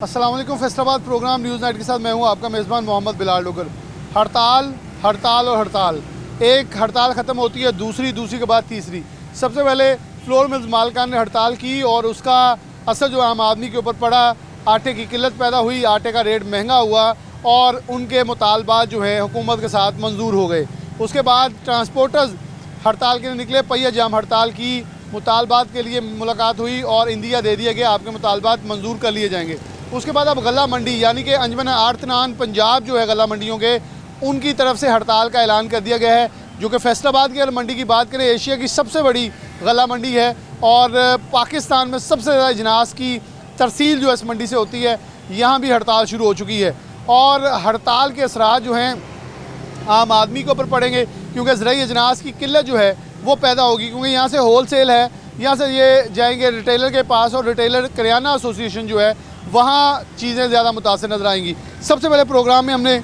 अस्सलाम वालेकुम। Faisalabad programme news night के साथ मैं हूं आपका मेज़बान मोहम्मद बिलाल डोगर। हड़ताल हड़ताल और हड़ताल, एक हड़ताल ख़त्म होती है, दूसरी के बाद तीसरी। सबसे पहले फ्लोर मिल्स मालकान ने हड़ताल की और उसका असर जो आम आदमी के ऊपर पड़ा। आटे की किल्लत पैदा हुई, आटे का रेट महंगा हुआ और उनके मुतालबात जो हैं हुकूमत के साथ मंजूर हो गए। उसके बाद ट्रांसपोर्टर्स हड़ताल के लिए निकले, पहिया जाम हड़ताल की, मुतालबात के लिए मुलाकात हुई और इंदिया दे दिया गया, आपके मुतालबात मंजूर कर लिए जाएंगे। उसके बाद अब गला मंडी यानी कि अंजमन आर्तनान पंजाब जो है गला मंडियों के, उनकी तरफ से हड़ताल का ऐलान कर दिया गया है, जो कि फैसलाबाद की अगर मंडी की बात करें एशिया की सबसे बड़ी गला मंडी है और पाकिस्तान में सबसे ज़्यादा इजनास की तरसील जो है इस मंडी से होती है। यहाँ भी हड़ताल शुरू हो चुकी है और हड़ताल के असरात जो हैं आम आदमी के ऊपर पड़ेंगे, क्योंकि ज़राई अजनास की किल्लत जो है वो पैदा होगी, क्योंकि यहाँ से होल सेल है, यहाँ से ये जाएंगे रिटेलर के पास और रिटेलर करियाना एसोसिएशन जो है वहाँ चीज़ें ज़्यादा मुतासर नज़र आएंगी। सबसे पहले प्रोग्राम में हमने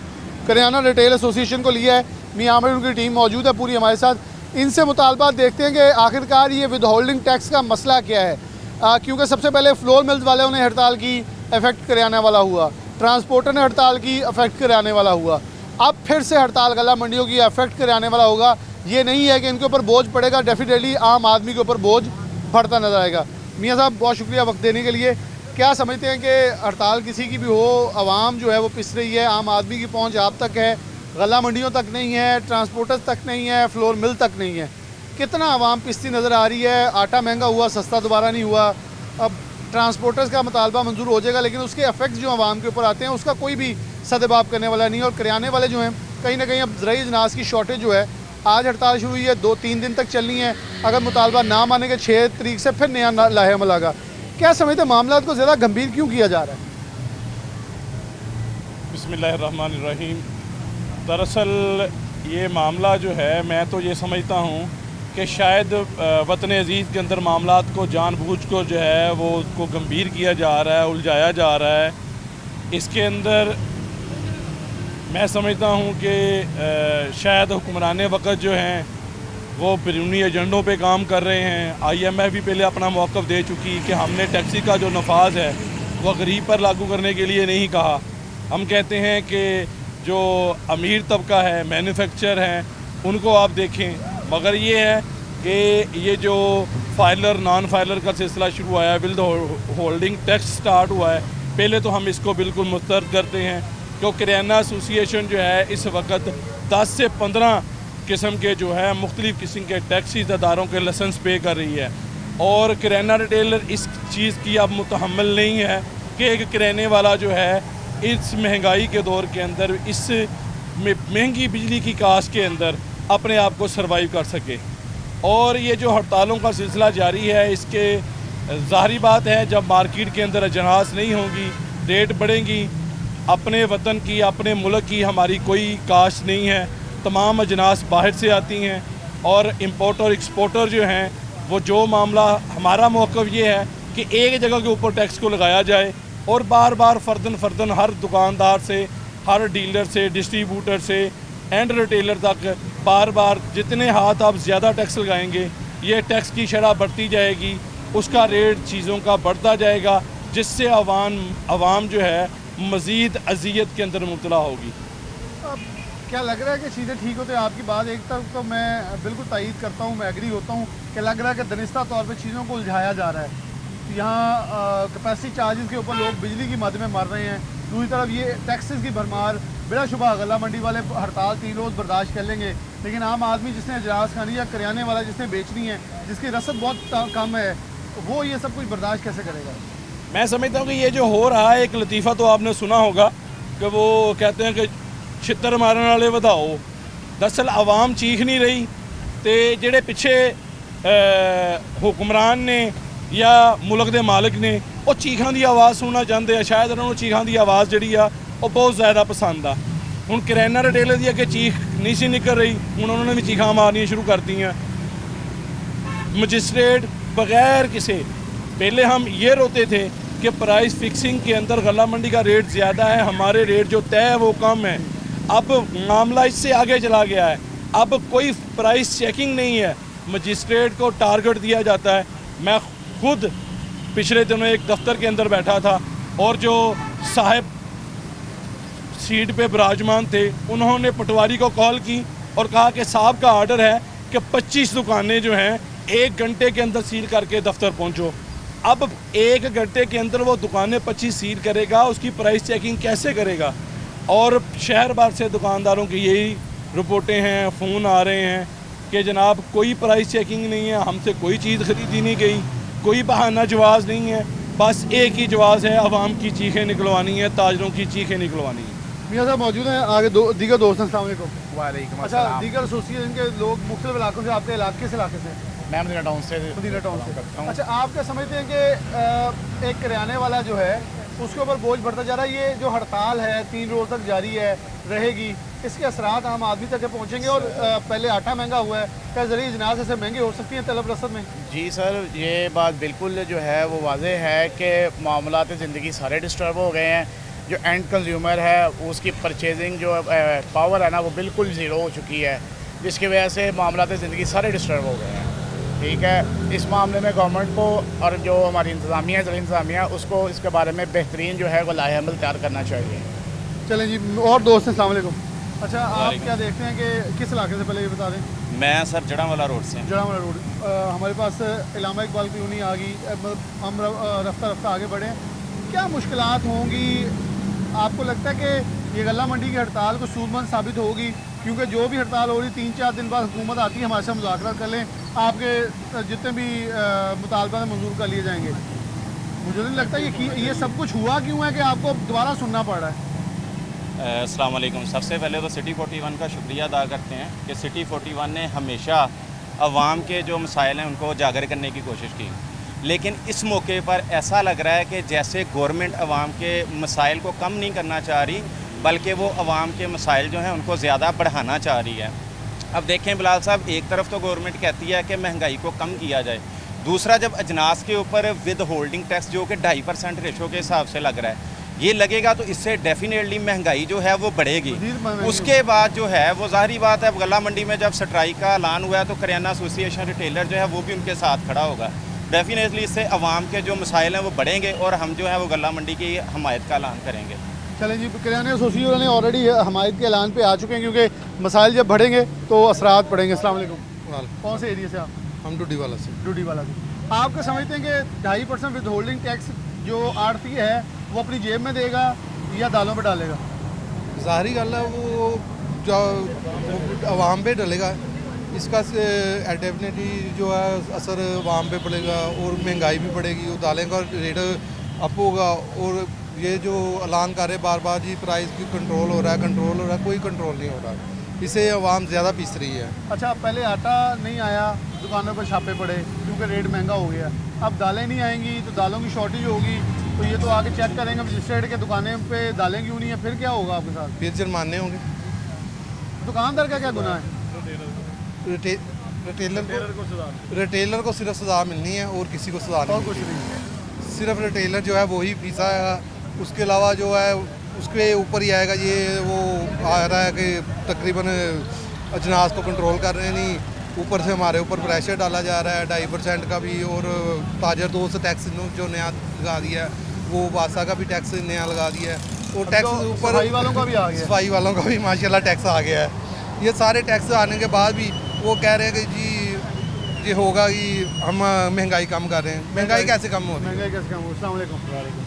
करियाना रिटेल एसोसिएशन को लिया है, मियां आमिर उनकी टीम मौजूद है पूरी हमारे साथ। इनसे मुतालबात देखते हैं कि आखिरकार ये विद होल्डिंग टैक्स का मसला क्या है, क्योंकि सबसे पहले फ्लोर मिल्स वालों ने हड़ताल की, इफेक्ट करियाना वाला हुआ, ट्रांसपोर्टर ने हड़ताल की, इफेक्ट करियाने वाला हुआ, अब फिर से हड़ताल गला मंडियों की इफेक्ट कराने वाला होगा। ये नहीं है कि इनके ऊपर बोझ पड़ेगा, डेफिनेटली आम आदमी के ऊपर बोझ बढ़ता नजर आएगा। मियां साहब बहुत शुक्रिया वक्त देने के लिए। क्या समझते हैं कि हड़ताल किसी की भी हो, आवाम जो है वो पिस रही है, आम आदमी की पहुंच आप तक है, गला मंडियों तक नहीं है, ट्रांसपोर्टर्स तक नहीं है, फ्लोर मिल तक नहीं है, कितना आवाम पिसती नज़र आ रही है? आटा महंगा हुआ, सस्ता दोबारा नहीं हुआ। अब ट्रांसपोर्टर्स का मुतालबा मंजूर हो जाएगा, लेकिन उसके इफेक्ट्स जो आवाम के ऊपर आते हैं उसका कोई भी सदबाब करने वाला नहीं। और करियाने वाले जो हैं कहीं ना कहीं अब ज़राई अजनास की शॉर्टेज जो है, आज हड़ताल शुरू हुई है, 2-3 दिन तक चलनी है, अगर मुतालबा ना माने के 6 तारीख से फिर नया लाहेअमल आएगा। क्या समझते हैं मामला को ज़्यादा गंभीर क्यों किया जा रहा है? बिस्मिल्लाहिर्रहमानिर्रहीम। दरअसल ये मामला जो है, मैं तो ये समझता हूँ कि शायद वतन अज़ीज़ के अंदर मामलात को जानबूझ कर जो है वो उसको गंभीर किया जा रहा है, उलझाया जा रहा है। इसके अंदर मैं समझता हूँ कि शायद हुक्मरान वक़्त जो हैं वो बैरूनी एजेंडों पे काम कर रहे हैं। IMF भी पहले अपना मौक़िफ़ दे चुकी कि हमने टैक्सी का जो नफाज है वो गरीब पर लागू करने के लिए नहीं कहा। हम कहते हैं कि जो अमीर तबका है, मैन्युफैक्चर हैं, उनको आप देखें, मगर ये है कि ये जो फाइलर नॉन फाइलर का सिलसिला शुरू हुआ है, विद होल्डिंग टैक्स स्टार्ट हुआ है, पहले तो हम इसको बिल्कुल मुस्तरद करते हैं, क्योंकि करियाना एसोसिएशन जो है इस वक्त 10 से 15 किस्म के जो है मुख्तलिफ़ किस्म के टैक्सी अदारों के लाइसेंस पे कर रही है। और करियाना रिटेलर इस चीज़ की अब मुतहम्मिल नहीं है कि एक किराने वाला जो है इस महंगाई के दौर के अंदर, इस महंगी बिजली की कास्ट के अंदर अपने आप को सर्वाइव कर सके। और ये जो हड़तालों का सिलसिला जारी है, इसके ज़ाहिरी बात है जब मार्केट के अंदर अजनास नहीं होंगी, रेट बढ़ेंगी। अपने वतन की, अपने मुल्क की हमारी कोई कास्ट नहीं है, तमाम अजनास बाहर से आती हैं और इम्पोर्टर और एक्सपोर्टर जो हैं वो, जो मामला हमारा मौक़िफ़ ये है कि एक जगह के ऊपर टैक्स को लगाया जाए और बार बार फ़र्दन हर दुकानदार से, हर डीलर से, डिस्ट्रीब्यूटर से एंड रिटेलर तक बार बार जितने हाथ आप ज़्यादा टैक्स लगाएंगे, ये टैक्स की शरह बढ़ती जाएगी, उसका रेट चीज़ों का बढ़ता जाएगा, जिससे आवाम जो है मज़ीद अज़ियत के अंदर मुब्तला होगी। क्या लग रहा है कि चीज़ें ठीक होते हैं? आपकी बात एक तरफ तो मैं बिल्कुल तायीद करता हूँ, मैं एग्री होता हूँ कि लग रहा है कि दनिस्ता तौर पे चीज़ों को उलझाया जा रहा है। यहाँ कैपेसिटी चार्जेस के ऊपर लोग बिजली की मद में मर रहे हैं, दूसरी तरफ ये टैक्सेस की भरमार। बिलाशुबा गला मंडी वाले हड़ताल 3 रोज़ बर्दाश्त कर लेंगे, लेकिन आम आदमी जिसने अजनास खानी या करियाने वाला जिसने बेचनी है, जिसकी रसद बहुत कम है, वो ये सब कुछ बर्दाश्त कैसे करेगा? मैं समझता हूँ कि ये जो हो रहा है, एक लतीफ़ा तो आपने सुना होगा कि वो कहते हैं कि छितर मारने वाले वधाओ। दरअसल आवाम चीख नहीं रही, तो जेड़े पिछे हुक्मरान ने या मुल्क के मालिक ने वो चीखां की आवाज़ सुनना चाहते हैं। शायद उन्होंने चीखां की आवाज़ जी वो बहुत ज़्यादा पसंद आ। हुण करियाना रिटेलर की अगे चीख नहीं सी निकल रही, हुण उन्होंने भी चीखां मारनियाँ शुरू कर दी हैं। मजिस्ट्रेट बगैर किसी, पहले हम ये रोते थे कि प्राइस फिक्सिंग के अंदर गला मंडी का रेट ज़्यादा है, हमारे रेट जो तय है वो कम है। अब मामला इससे आगे चला गया है, अब कोई प्राइस चेकिंग नहीं है, मजिस्ट्रेट को टारगेट दिया जाता है। मैं खुद पिछले दिनों एक दफ्तर के अंदर बैठा था और जो साहब सीट पे विराजमान थे, उन्होंने पटवारी को कॉल की और कहा कि साहब का आर्डर है कि 25 दुकानें जो हैं 1 घंटे के अंदर सील करके दफ्तर पहुंचो। अब 1 घंटे के अंदर वो दुकानें 25 सील करेगा, उसकी प्राइस चेकिंग कैसे करेगा? और शहर भर से दुकानदारों की यही रिपोर्टें हैं, फ़ोन आ रहे हैं कि जनाब कोई प्राइस चेकिंग नहीं है, हमसे कोई चीज़ ख़रीदी नहीं गई, कोई बहाना जवाज़ नहीं है, बस एक ही जवाज़ है, आवाम की चीखें निकलवानी है, ताजरों की चीखें निकलवानी है। मियाँ साहब मौजूद हैं, आगे दीगर दोस्त हैं। अस्सलाम वालेकुम। वालेकुम अच्छा, अस्सलाम। दीगर एसोसिएशन के लोग मुख्तलिफ इलाकों से, आपके इलाके से मैं मदीना टाउन से मदीना टाउन से। करता हूँ। अच्छा, आप क्या समझते हैं कि एक किराने वाला जो है उसके ऊपर बोझ बढ़ता जा रहा है? ये जो हड़ताल है 3 रोज़ तक जारी है, रहेगी, इसके असरात आम आदमी तक पहुँचेंगे? और पहले आटा महंगा हुआ है, क्या ज़रिए इजनास ऐसे महंगे हो सकती हैं तलब रसद में? जी सर, ये बात बिल्कुल जो है वो वाज़े है कि मामलात ज़िंदगी सारे डिस्टर्ब हो गए हैं। जो एंड कंज्यूमर है उसकी परचेजिंग जो पावर है ना वो बिल्कुल ज़ीरो हो चुकी है, जिसकी वजह से मामलात ज़िंदगी सारे डिस्टर्ब हो गए हैं। ठीक है, इस मामले में गवर्नमेंट को और जो हमारी इंतज़ामिया है, ज़रूरी इंतज़ामिया, उसको इसके बारे में बेहतरीन जो है वो लाहे अमल तैयार करना चाहिए। चलें जी, और दोस्त हैं, अस्सलाम वालेकुम। अच्छा, आप क्या देखते हैं कि किस इलाके से, पहले ये बता दें? मैं सर जड़ांवाला रोड से। जड़ांवाला रोड। हमारे पास इलामा इकबाल कॉलोनी आ गई, हम रफ्ता रफ्ता आगे बढ़े। क्या मुश्किलात होंगी? आपको लगता है कि ये गल्ला मंडी की हड़ताल को सूदमंद साबित होगी? क्योंकि जो भी हड़ताल हो रही 3-4 दिन बाद हुकूमत आती है, हमारे साथ मुज़ाकरा कर लें, आपके जितने भी मुतालबा मंजूर कर लिए जाएंगे। मुझे नहीं लगता ये सब कुछ हुआ क्यों है कि आपको दोबारा सुनना पड़ रहा है? अस्सलाम वालेकुम। सबसे पहले तो सिटी 41 का शुक्रिया अदा करते हैं कि सिटी 41 ने हमेशा अवाम के जो मसाइल हैं उनको उजागर करने की कोशिश की, लेकिन इस मौके पर ऐसा लग रहा है कि जैसे गवर्नमेंट अवाम के मसाइल को कम नहीं करना चाह रही, बल्कि वो अवाम के मसाइल जो हैं उनको ज़्यादा बढ़ाना चाह रही है। अब देखें बिलाल साहब, एक तरफ तो गवर्नमेंट कहती है कि महंगाई को कम किया जाए, दूसरा जब अजनास के ऊपर विद होल्डिंग टैक्स जो कि 2.5% रेशो के हिसाब से लग रहा है, ये लगेगा तो इससे डेफिनेटली महंगाई जो है वो बढ़ेगी। उसके बाद जो है वो ज़ाहिरी बात है, अब गला मंडी में जब स्ट्राइक का ऐलान हुआ है तो करियाना एसोसिएशन रिटेलर जो है वो भी उनके साथ खड़ा होगा। डेफिनेटली इससे अवाम के जो मसाइल हैं वो बढ़ेंगे और हम जो है वो गला मंडी की हमायत का ऐलान करेंगे। चलें जी, करियाना एसोसिएशन ने ऑलरेडी हमायत के ऐलान पे आ चुके हैं, क्योंकि मसाइल जब बढ़ेंगे तो असरात पड़ेंगे। अस्सलाम वालेकुम। कौन से एरिया से आप? हम डूडी वाला से। डूडी वाला से। आप क्या समझते हैं कि 2.5% विद होल्डिंग टैक्स जो आड़ती है वो अपनी जेब में देगा या दालों पर डालेगा? ज़ाहिरी गल है वो जो आवाम पे डलेगा, इसका डेफिनेटली जो है असर आवाम पे पड़ेगा और महंगाई भी बढ़ेगी और दालें का रेट अप होगा। और ये जो ऐलान कर रहे बार बार जी प्राइस की कंट्रोल हो रहा है, कोई कंट्रोल नहीं हो रहा, इससे आवाम ज़्यादा पीस रही है। अच्छा, पहले आटा नहीं आया, दुकानों पर छापे पड़े क्योंकि रेट महंगा हो गया, अब दालें नहीं आएंगी तो दालों की शॉर्टेज होगी, तो ये तो आगे चेक करेंगे रजिस्टर्ड के दुकानें पे दालें क्यों नहीं है, फिर क्या होगा आपके साथ? फिर जुर्माने होंगे। दुकानदार का क्या गुनाह है? रिटेलर को सिर्फ सज़ा मिलनी है और किसी को सज़ा और नहीं। कुछ नहीं। सिर्फ रिटेलर जो है वही फीसा है, उसके अलावा जो है उसके ऊपर ही आएगा। ये वो आ रहा है कि तकरीबन अजनास को कंट्रोल कर रहे हैं, नहीं ऊपर से हमारे ऊपर प्रेशर डाला जा रहा है 2.5% का भी, और ताजर दोस्त टैक्स जो नया लगा दिया है, वो वासा का भी टैक्स नया लगा दिया है, और टैक्स ऊपर सफाई वालों का भी आ गया। सफाई वालों का भी माशाल्लाह टैक्स आ गया है। ये सारे टैक्स आने के बाद भी वो कह रहे हैं कि जी ये होगा कि हम महंगाई कम कर रहे हैं। महंगाई कैसे कम हो रही है? महंगाई कैसे कम हो? अस्सलाम वालेकुम।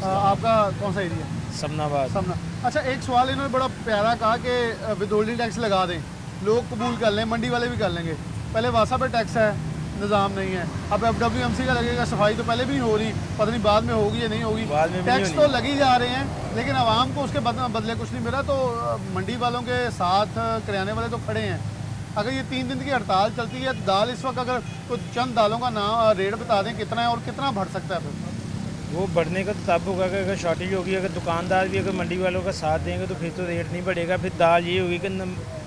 आपका कौन सा एरिया? समनाबाद। समना। अच्छा, एक सवाल इन्होंने बड़ा प्यारा कहा कि विद होल्डिंग टैक्स लगा दें, लोग कबूल कर लें, मंडी वाले भी कर लेंगे। पहले वासा पे टैक्स है, निज़ाम नहीं है, अब FWMC का लगेगा। सफाई तो पहले भी नहीं हो रही, पता नहीं बाद में होगी या नहीं होगी। टैक्स तो लगी जा रहे हैं, लेकिन आवाम को उसके बदले कुछ नहीं मिला। तो मंडी वालों के साथ किराने वाले तो खड़े हैं। अगर ये 3 दिन की हड़ताल चलती है, दाल इस वक्त अगर तो चंद दालों का नाम रेट बता दें कितना है और कितना बढ़ सकता है फिर? वो बढ़ने का तो तब होगा कि अगर शॉर्टेज होगी, अगर दुकानदार भी अगर मंडी वालों का साथ देंगे तो फिर तो रेट नहीं बढ़ेगा। फिर दाल ये होगी कि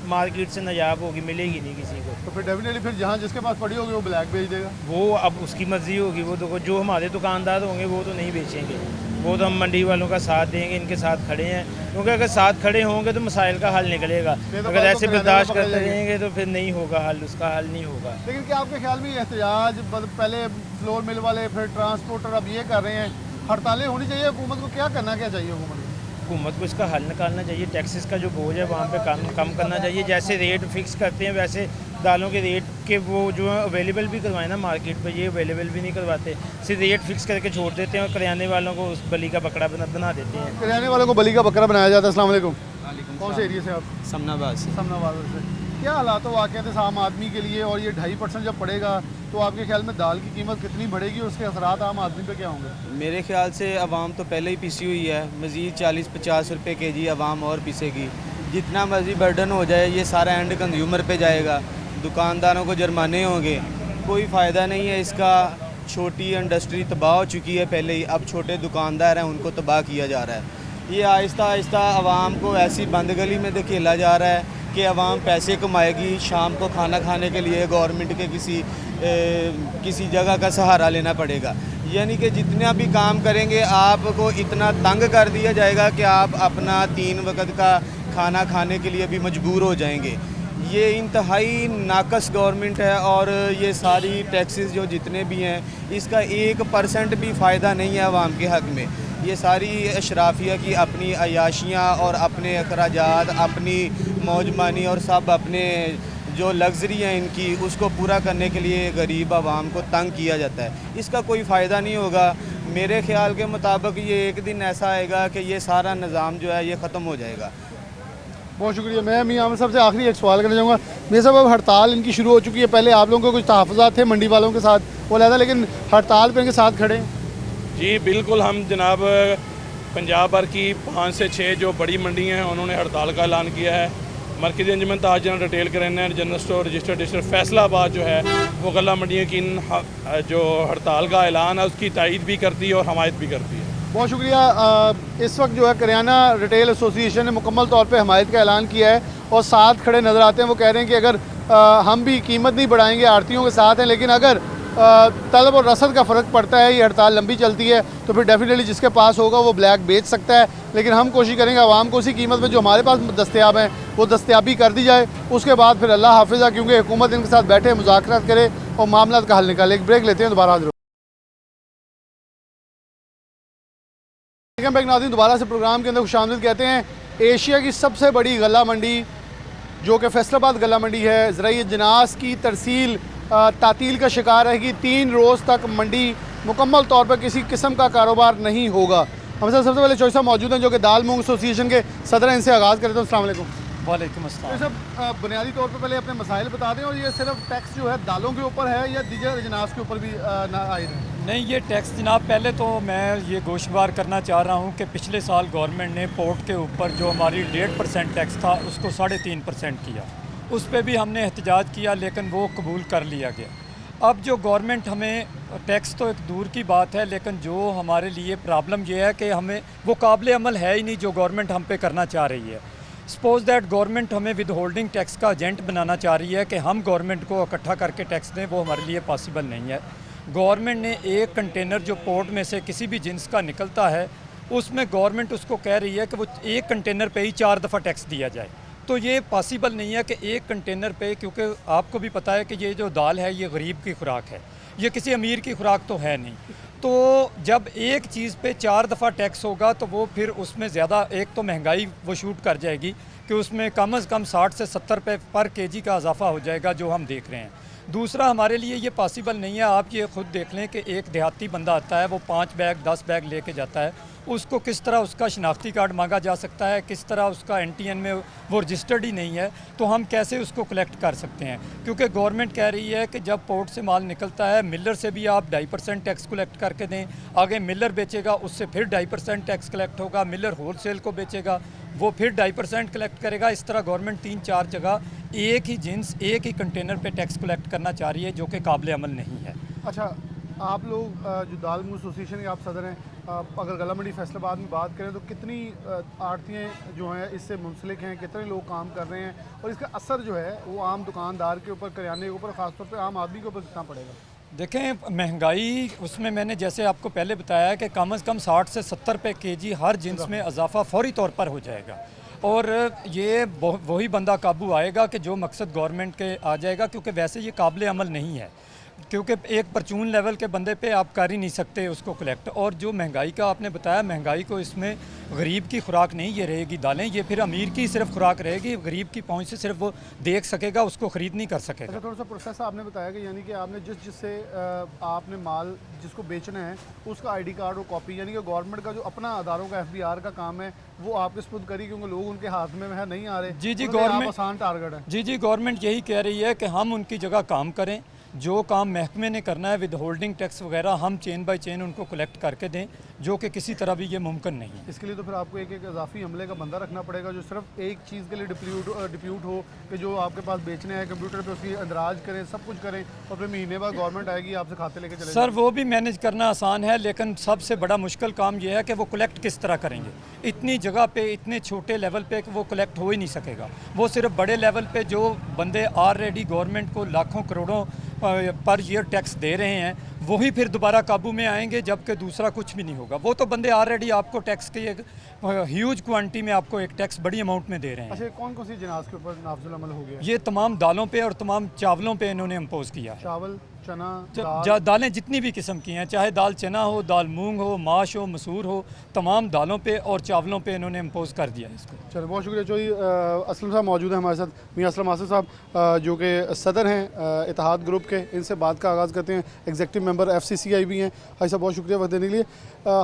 मार्केट से नायाब होगी, मिलेगी नहीं किसी को। तो फिर डेफिनेटली फिर जहाँ जिसके पास पड़ी होगी वो ब्लैक बेच देगा। वो अब उसकी मर्जी होगी, वो तो जो हमारे दुकानदार होंगे वो तो नहीं बेचेंगे, वो तो हम मंडी वालों का साथ देंगे, इनके साथ खड़े हैं। क्योंकि अगर साथ खड़े होंगे तो मसाइल का हल निकलेगा, अगर ऐसे बर्दाश्त करते रहेंगे तो फिर नहीं होगा हल, उसका हल नहीं होगा। लेकिन क्या आपके ख्याल में एहतजाज पहले फ्लोर मिल वाले, फिर ट्रांसपोर्टर अब ये कर रहे हैं, हड़तालें होनी चाहिए? हुकूमत को क्या करना क्या चाहिए? हुकूमत को हुकूमत को इसका हल निकालना चाहिए। टैक्सेस का जो बोझ है वहाँ पे कम करना चाहिए। जैसे रेट फिक्स करते हैं वैसे दालों के रेट के वो जो है अवेलेबल भी करवाएं ना मार्केट पे, ये अवेलेबल भी नहीं करवाते, सिर्फ रेट फिक्स करके छोड़ देते हैं और करियाने वालों को उस बली का बकरा बना देते हैं। करियाने वालों को बली का बकरा बनाया जाता है। अस्सलाम वालेकुम। कौन से एरिया से आप? समनाबाद से। समनाबाद से। क्या हालात वाक़यात है आम आदमी के लिए, और ये 2.5% जब पड़ेगा तो आपके ख्याल में दाल की कीमत कितनी बढ़ेगी और उसके असरात आम आदमी पे क्या होंगे? मेरे ख्याल से आवाम तो पहले ही पिसी हुई है, मज़ीद 40-50 रुपये केजी आवाम और पिसेगी। जितना मर्जी बर्डन हो जाए ये सारा एंड कंज्यूमर पे जाएगा, दुकानदारों को जुर्माने होंगे, कोई फ़ायदा नहीं है इसका। छोटी इंडस्ट्री तबाह हो चुकी है पहले ही, अब छोटे दुकानदार हैं उनको तबाह किया जा रहा है। ये आहिस्ता आहिस्ता आवाम को ऐसी बंद गली में धकेला जा रहा है कि आवाम पैसे कमाएगी, शाम को खाना खाने के लिए गवर्नमेंट के किसी जगह का सहारा लेना पड़ेगा। यानी कि जितना भी काम करेंगे आपको इतना तंग कर दिया जाएगा कि आप अपना 3 वक्त का खाना खाने के लिए भी मजबूर हो जाएंगे। ये इंतहाई नाकस गवर्नमेंट है और ये सारी टैक्सेस जो जितने भी हैं इसका 1% भी फ़ायदा नहीं है आवाम के हक़ में। ये सारी अशराफिया की अपनी अयाशियाँ और अपने अखराजात, अपनी मौजमानी और सब अपने जो लग्जरी है इनकी, उसको पूरा करने के लिए गरीब आवाम को तंग किया जाता है। इसका कोई फ़ायदा नहीं होगा। मेरे ख़्याल के मुताबिक ये एक दिन ऐसा आएगा कि ये सारा निज़ाम जो है ये ख़त्म हो जाएगा। बहुत शुक्रिया। मैं मियां आमिर साहब से आखिरी एक सवाल करना चाहूँगा। मियां साहब, अब हड़ताल इनकी शुरू हो चुकी है। पहले आप लोगों को कुछ तहफ़्फ़ुज़ात थे मंडी वालों के साथ वो लहदा, लेकिन हड़ताल पर इनके साथ खड़े हैं। जी बिल्कुल, हम जनाब पंजाब भर की 5 से 6 जो बड़ी मंडी हैं उन्होंने हड़ताल का ऐलान किया है। मरकज़ी अंजुमन ताजिर रिटेल करैना general store registered district Faisalabad जो है वो गला मंडियों की जो हड़ताल का ऐलान है उसकी तायीद भी करती है और हमायत भी करती है। बहुत शुक्रिया। इस वक्त जो है करियाना रिटेल एसोसिएशन ने मुकम्मल तौर पे हमायत का ऐलान किया है और साथ खड़े नज़र आते हैं। वो कह रहे हैं कि अगर हम भी कीमत नहीं बढ़ाएंगे, आड़तियों के साथ हैं, लेकिन अगर तलब और रसद का फ़र्क पड़ता है, ये हड़ताल लंबी चलती है तो फिर डेफिनेटली जिसके पास होगा वो ब्लैक बेच सकता है। लेकिन हम कोशिश करेंगे आवाम को उसी कीमत में जो हमारे पास दस्तयाब हैं वो दस्तयाबी कर दी जाए। उसके बाद फिर अल्लाह हाफिज़ा, क्योंकि हुकूमत इनके साथ बैठे मुज़ाकरात करे और मामला का हल निकाले। एक ब्रेक लेते हैं, दोबारा हाजिर। नाज़रीन, दोबारा से प्रोग्राम के अंदर खुशामदीद कहते हैं। एशिया की सबसे बड़ी गला मंडी जो कि फैसलाबाद गला मंडी है, ज़राई जनास की तरसील तातील का शिकार है कि 3 रोज़ तक मंडी मुकम्मल तौर पर किसी किस्म का कारोबार नहीं होगा। हम सबसे पहले चौसा मौजूद हैं जो कि दाल मूंग एसोसिएशन के सदर हैं, इनसे आगाज़ करते हैं। अस्सलाम वालेकुम। वालेकुम अस्सलाम। सब बुनियादी तौर पर पहले अपने मसाइल बता दें, और ये सिर्फ टैक्स जो है दालों के ऊपर है या दीगर अजनास के ऊपर भी आयद है? नहीं, ये टैक्स जनाब, पहले तो मैं ये गोशवार करना चाह रहा हूँ कि पिछले साल गवर्नमेंट ने पोर्ट के ऊपर जो हमारी 1.5% टैक्स था उसको 3.5% किया। उस पर भी हमने एहतजाज किया लेकिन वो कबूल कर लिया गया। अब जो गवर्नमेंट हमें टैक्स तो एक दूर की बात है, लेकिन जो हमारे लिए प्रॉब्लम ये है कि हमें वो काबिल अमल है ही नहीं जो गवर्नमेंट हम पे करना चाह रही है। सपोज़ दैट गवर्नमेंट हमें विद होल्डिंग टैक्स का एजेंट बनाना चाह रही है कि हम गवर्नमेंट को इकट्ठा करके टैक्स दें, वो हमारे लिए पॉसिबल नहीं है। गवर्नमेंट ने एक कंटेनर जो पोर्ट में से किसी भी जिन्स का निकलता है उसमें गवर्नमेंट उसको कह रही है कि वो एक कंटेनर पे ही 4 दफ़ा टैक्स दिया जाए, तो ये पॉसिबल नहीं है कि एक कंटेनर पे, क्योंकि आपको भी पता है कि ये जो दाल है ये गरीब की खुराक है, ये किसी अमीर की खुराक तो है नहीं। तो जब एक चीज़ पे 4 दफ़ा टैक्स होगा तो वो फिर उसमें ज़्यादा, एक तो महंगाई वो शूट कर जाएगी कि उसमें कम से कम 60 से 70 रुपये पर केजी का इजाफा हो जाएगा जो हम देख रहे हैं। दूसरा, हमारे लिए ये पॉसिबल नहीं है। आप ये ख़ुद देख लें कि एक देहाती बंदा आता है, वो 5 बैग 10 बैग लेके जाता है, उसको किस तरह उसका शनाख्ती कार्ड मांगा जा सकता है, किस तरह उसका NTN में वो रजिस्टर्ड ही नहीं है, तो हम कैसे उसको कलेक्ट कर सकते हैं? क्योंकि गवर्नमेंट कह रही है कि जब पोर्ट से माल निकलता है मिलर से भी आप 2.5% टैक्स कलेक्ट करके दें, आगे मिलर बेचेगा उससे फिर 2.5% टैक्स कलेक्ट होगा, मिलर होलसेल को बेचेगा वो फिर 2.5% कलेक्ट करेगा। इस तरह गवर्नमेंट 3-4 जगह एक ही जिन्स एक ही कंटेनर पे टैक्स कलेक्ट करना चाह रही है जो कि काबिल अमल नहीं है। अच्छा, आप लोग जो दाल मूंग एसोसिएशन के आप सदर हैं, अगर गला मंडी फैसलाबाद में बात करें तो कितनी आड़तियाँ जो हैं इससे मुंसलिक हैं, कितने लोग काम कर रहे हैं और इसका असर जो है वो आम दुकानदार के ऊपर, करियाने के ऊपर, ख़ासतौर पे आम आदमी के ऊपर कितना पड़ेगा? देखें, महंगाई उसमें मैंने जैसे आपको पहले बताया कि कम से कम 60 से 70 रुपये केजी हर जिन्स में इजाफा फौरी तौर पर हो जाएगा और ये वही बंदा काबू आएगा कि जो मकसद गवर्नमेंट के आ जाएगा, क्योंकि वैसे ये काबिल अमल नहीं है। क्योंकि एक परचून लेवल के बंदे पे आप कर ही नहीं सकते उसको कलेक्ट। और जो महंगाई का आपने बताया, महंगाई को इसमें गरीब की खुराक नहीं ये रहेगी दालें, ये फिर अमीर की सिर्फ खुराक रहेगी, गरीब की पहुंच से सिर्फ वो देख सकेगा, उसको ख़रीद नहीं कर सकेगा। अच्छा, थोड़ा सा प्रोसेस आपने बताया कि यानी कि आपने जिससे आपने माल जिसको बेचना है उसका आईडी कार्ड और कॉपी, यानी कि गवर्नमेंट का जो अपना अदारों का एफबीआर का काम है वो आपके सपुर्द करी, क्योंकि लोग उनके हाथ में है नहीं आ रहे। जी जी, उन्होंने आप गवर्नमेंट आसान टारगेट है। जी जी, गवर्नमेंट यही कह रही है कि हम उनकी जगह काम करें, जो काम महकमे ने करना है विद होल्डिंग टैक्स वगैरह हम चेन बाय चेन उनको कलेक्ट करके दें, जो कि किसी तरह भी ये मुमकिन नहीं है। इसके लिए तो फिर आपको एक इजाफी हमले का बंदा रखना पड़ेगा जो सिर्फ एक चीज़ के लिए डिप्यूट हो कि जो आपके पास बेचने हैं कंप्यूटर पे उसकी अंदराज करें, सब कुछ करें, और फिर महीने बाद गवर्नमेंट आएगी आपसे खाते लेके चले। सर वो भी मैनेज करना आसान है, लेकिन सबसे बड़ा मुश्किल काम ये है कि वो कलेक्ट किस तरह करेंगे। इतनी जगह पे इतने छोटे लेवल पे वो कलेक्ट हो ही नहीं सकेगा। वो सिर्फ बड़े लेवल पे जो बंदे ऑलरेडी गवर्नमेंट को लाखों करोड़ों पर ईयर टैक्स दे रहे हैं वही फिर दोबारा काबू में आएंगे, जबकि दूसरा कुछ भी नहीं होगा। वो तो बंदे ऑलरेडी आपको टैक्स की एक ह्यूज क्वांटिटी में आपको एक टैक्स बड़ी अमाउंट में दे रहे हैं। अच्छा, कौन कौन सी जनाज के ऊपर नाफजुल अमल हो गया? ये तमाम दालों पे और तमाम चावलों पे इन्होंने इम्पोज किया है। चावल, चना, दालें जितनी भी किस्म की हैं, चाहे दाल चना हो, दाल मूंग हो, माश हो, मसूर हो, तमाम दालों पे और चावलों पे इन्होंने इम्पोज कर दिया है इसको। चलो, बहुत शुक्रिया। जो असलम साहब मौजूद है हमारे साथ, मियां असलम आसिफ साहब जो कि सदर हैं इत्तेहाद ग्रुप के, इनसे बात का आगाज़ करते हैं। एग्जीक्यूटिव मेंबर FCCI भी हैं। भाई साहब बहुत शुक्रिया वक्त देने के लिए।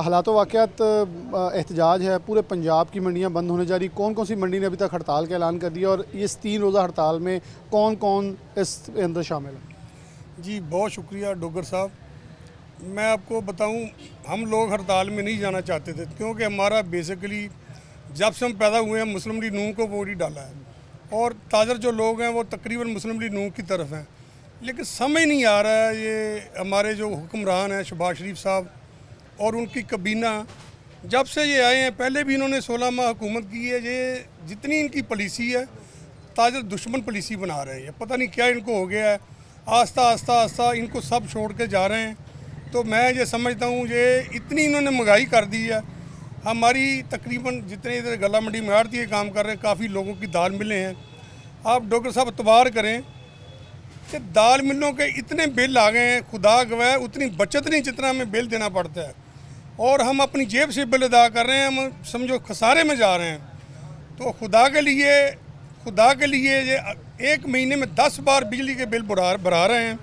हालात वाक़यात एहतजाज है, पूरे पंजाब की मंडियाँ बंद होने जा रही, कौन कौन सी मंडी ने अभी तक हड़ताल का ऐलान कर दिया और इस 3 रोज़ा हड़ताल में कौन कौन इस अंदर शामिल है? जी बहुत शुक्रिया डोगर साहब। मैं आपको बताऊं, हम लोग हड़ताल में नहीं जाना चाहते थे, क्योंकि हमारा बेसिकली जब से हम पैदा हुए हैं मुस्लिम लीग नून को वोट ही डाला है और ताजर जो लोग हैं वो तकरीबन मुस्लिम लीग नून की तरफ हैं। लेकिन समझ नहीं आ रहा है, ये हमारे जो हुक्मरान हैं शहबाज शरीफ साहब और उनकी कबीना, जब से ये आए हैं, पहले भी इन्होंने 16 माह हुकूमत की है, ये जितनी इनकी पॉलिसी है ताजर दुश्मन पॉलिसी बना रहे हैं। पता नहीं क्या इनको हो गया है, आस्ता आस्ता आस्ता इनको सब छोड़ के जा रहे हैं। तो मैं ये समझता हूँ ये इतनी इन्होंने महंगाई कर दी है। हमारी तकरीबन जितने इधर गला मंडी में आड़ती है काम कर रहे हैं, काफ़ी लोगों की दाल मिलें हैं। आप डॉक्टर साहब इतबार करें कि दाल मिलों के इतने बिल आ गए हैं, खुदा गवाह उतनी बचत नहीं जितना हमें बिल देना पड़ता है, और हम अपनी जेब से बिल अदा कर रहे हैं, हम समझो खसारे में जा रहे हैं। तो खुदा के लिए ये 1 महीने में 10 बार बिजली के बिल बढ़ा रहे हैं।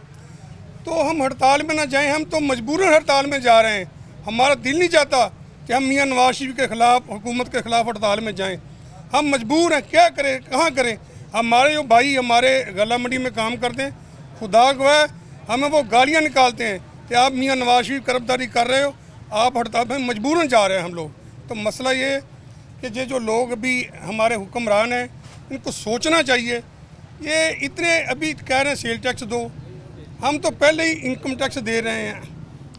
तो हम हड़ताल में ना जाएं, हम तो मजबूरन हड़ताल में जा रहे हैं। हमारा दिल नहीं चाहता कि हम मियां नवाज शरीफ के ख़िलाफ़, हुकूमत के ख़िलाफ़ हड़ताल में जाएं। हम मजबूर हैं, क्या करें, कहाँ करें। हमारे जो भाई हमारे गला मंडी में काम करते हैं, खुदा गवाह हमें वो गालियाँ निकालते हैं कि आप मियां नवाज शरीफ कर्मचारी कर रहे हो, आप हड़ताल में मजबूरन जा रहे हैं हम लोग। तो मसला ये कि ये जो लोग अभी हमारे हुक्मरान हैं इनको सोचना चाहिए। ये इतने अभी कह रहे हैं सेल टैक्स दो, हम तो पहले ही इनकम टैक्स दे रहे हैं,